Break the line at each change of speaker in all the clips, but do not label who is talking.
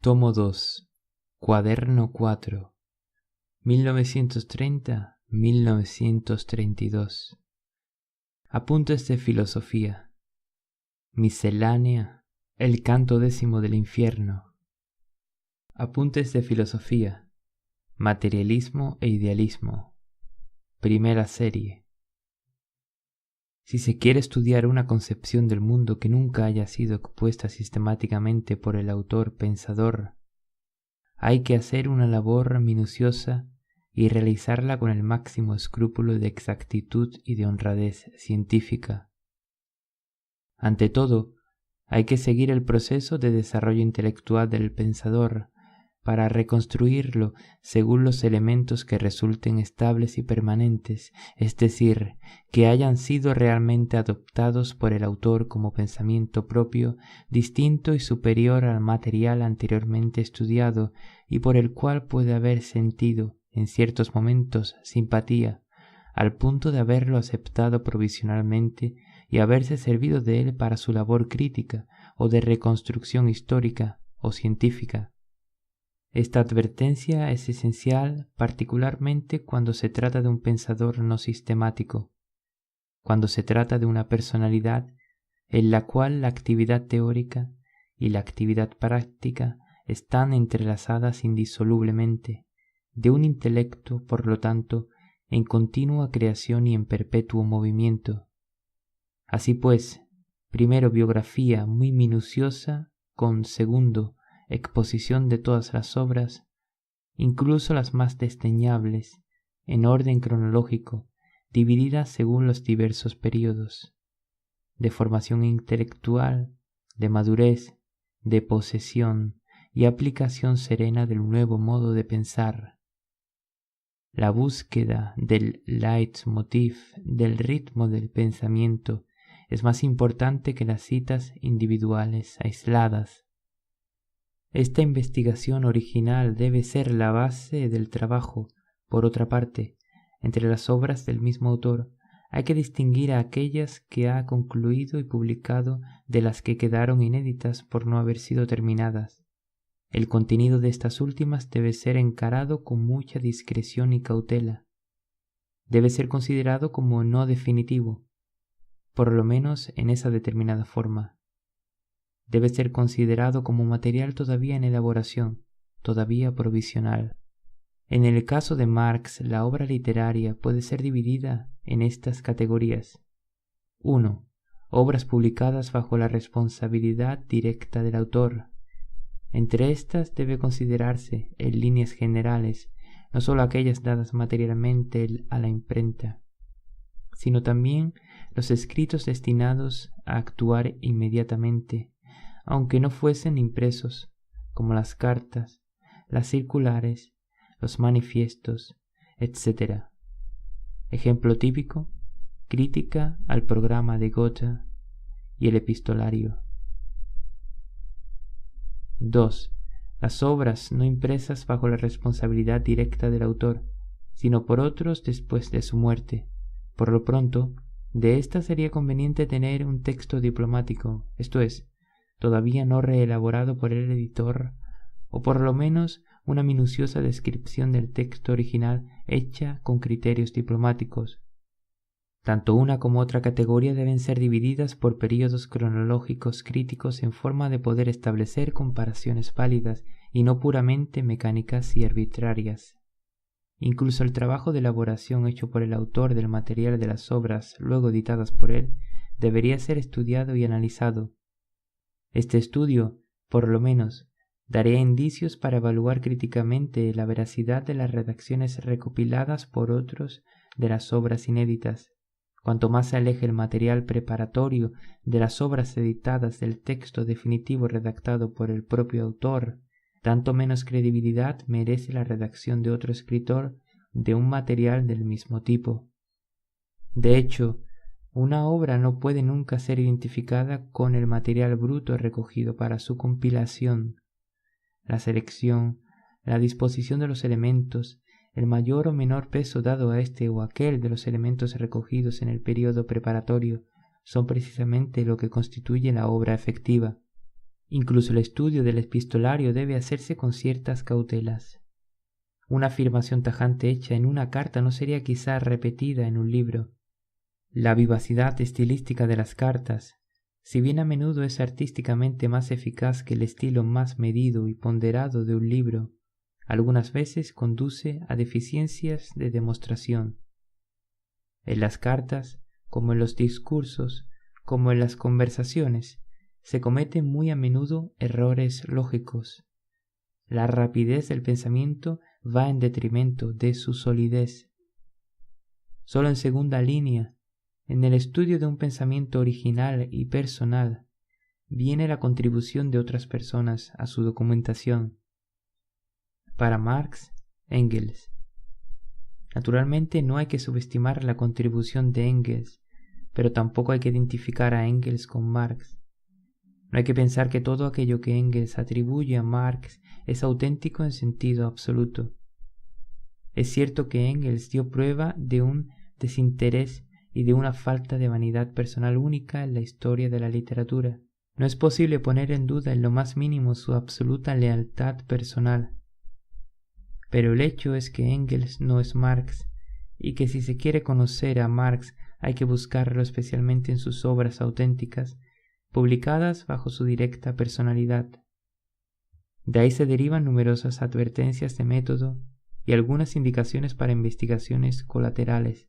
Tomo 2, Cuaderno 4, 1930-1932. Apuntes de filosofía. Miscelánea. El canto 10 del infierno. Apuntes de filosofía. Materialismo e idealismo. Primera serie. Si se quiere estudiar una concepción del mundo que nunca haya sido expuesta sistemáticamente por el autor pensador, hay que hacer una labor minuciosa y realizarla con el máximo escrúpulo de exactitud y de honradez científica. Ante todo, hay que seguir el proceso de desarrollo intelectual del pensador para reconstruirlo según los elementos que resulten estables y permanentes, es decir, que hayan sido realmente adoptados por el autor como pensamiento propio, distinto y superior al material anteriormente estudiado y por el cual puede haber sentido, en ciertos momentos, simpatía, al punto de haberlo aceptado provisionalmente y haberse servido de él para su labor crítica o de reconstrucción histórica o científica. Esta advertencia es esencial particularmente cuando se trata de un pensador no sistemático, cuando se trata de una personalidad en la cual la actividad teórica y la actividad práctica están entrelazadas indisolublemente, de un intelecto, por lo tanto, en continua creación y en perpetuo movimiento. Así pues, primero biografía muy minuciosa, con segundo, exposición de todas las obras, incluso las más desdeñables, en orden cronológico, divididas según los diversos períodos, de formación intelectual, de madurez, de posesión y aplicación serena del nuevo modo de pensar. La búsqueda del leitmotiv, del ritmo del pensamiento, es más importante que las citas individuales aisladas. Esta investigación original debe ser la base del trabajo. Por otra parte, entre las obras del mismo autor, hay que distinguir a aquellas que ha concluido y publicado de las que quedaron inéditas por no haber sido terminadas. El contenido de estas últimas debe ser encarado con mucha discreción y cautela. Debe ser considerado como no definitivo, por lo menos en esa determinada forma. Debe ser considerado como material todavía en elaboración, todavía provisional. En el caso de Marx, la obra literaria puede ser dividida en estas categorías. 1. Obras publicadas bajo la responsabilidad directa del autor. Entre estas debe considerarse, en líneas generales, no solo aquellas dadas materialmente a la imprenta, sino también los escritos destinados a actuar inmediatamente, aunque no fuesen impresos, como las cartas, las circulares, los manifiestos, etc. Ejemplo típico: crítica al programa de Goethe y el epistolario. 2. Las obras no impresas bajo la responsabilidad directa del autor, sino por otros después de su muerte. Por lo pronto, de esta sería conveniente tener un texto diplomático, esto es, todavía no reelaborado por el editor, o por lo menos una minuciosa descripción del texto original hecha con criterios diplomáticos. Tanto una como otra categoría deben ser divididas por períodos cronológicos críticos en forma de poder establecer comparaciones válidas y no puramente mecánicas y arbitrarias. Incluso el trabajo de elaboración hecho por el autor del material de las obras luego editadas por él debería ser estudiado y analizado. Este estudio, por lo menos, daría indicios para evaluar críticamente la veracidad de las redacciones recopiladas por otros de las obras inéditas. Cuanto más se aleje el material preparatorio de las obras editadas del texto definitivo redactado por el propio autor, tanto menos credibilidad merece la redacción de otro escritor de un material del mismo tipo. De hecho, una obra no puede nunca ser identificada con el material bruto recogido para su compilación. La selección, la disposición de los elementos, el mayor o menor peso dado a este o aquel de los elementos recogidos en el período preparatorio son precisamente lo que constituye la obra efectiva. Incluso el estudio del epistolario debe hacerse con ciertas cautelas. Una afirmación tajante hecha en una carta no sería quizá repetida en un libro. La vivacidad estilística de las cartas, si bien a menudo es artísticamente más eficaz que el estilo más medido y ponderado de un libro, algunas veces conduce a deficiencias de demostración. En las cartas, como en los discursos, como en las conversaciones, se cometen muy a menudo errores lógicos. La rapidez del pensamiento va en detrimento de su solidez. Solo en segunda línea, en el estudio de un pensamiento original y personal, viene la contribución de otras personas a su documentación. Para Marx, Engels. Naturalmente no hay que subestimar la contribución de Engels, pero tampoco hay que identificar a Engels con Marx. No hay que pensar que todo aquello que Engels atribuye a Marx es auténtico en sentido absoluto. Es cierto que Engels dio prueba de un desinterés y de una falta de vanidad personal única en la historia de la literatura. No es posible poner en duda en lo más mínimo su absoluta lealtad personal. Pero el hecho es que Engels no es Marx, y que si se quiere conocer a Marx hay que buscarlo especialmente en sus obras auténticas, publicadas bajo su directa personalidad. De ahí se derivan numerosas advertencias de método y algunas indicaciones para investigaciones colaterales.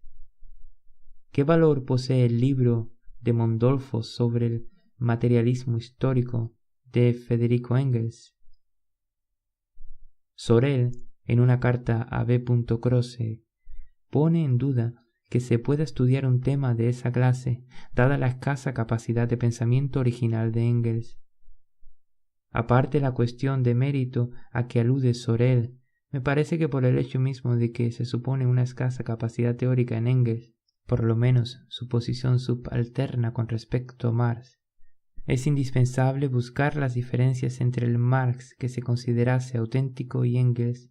¿Qué valor posee el libro de Mondolfo sobre el materialismo histórico de Federico Engels? Sorel, en una carta a B. Croce, pone en duda que se pueda estudiar un tema de esa clase, dada la escasa capacidad de pensamiento original de Engels. Aparte la cuestión de mérito a que alude Sorel, me parece que por el hecho mismo de que se supone una escasa capacidad teórica en Engels, por lo menos su posición subalterna con respecto a Marx, es indispensable buscar las diferencias entre el Marx que se considerase auténtico y Engels,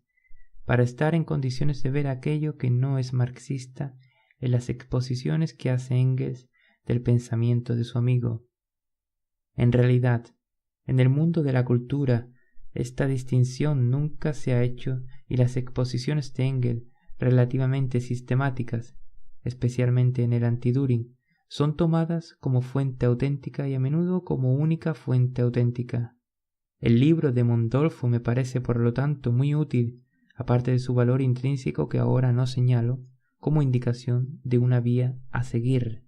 para estar en condiciones de ver aquello que no es marxista en las exposiciones que hace Engels del pensamiento de su amigo. En realidad, en el mundo de la cultura, esta distinción nunca se ha hecho y las exposiciones de Engels, relativamente sistemáticas, especialmente en el Anti-Düring, son tomadas como fuente auténtica y a menudo como única fuente auténtica. El libro de Mondolfo me parece por lo tanto muy útil, aparte de su valor intrínseco que ahora no señalo, como indicación de una vía a seguir.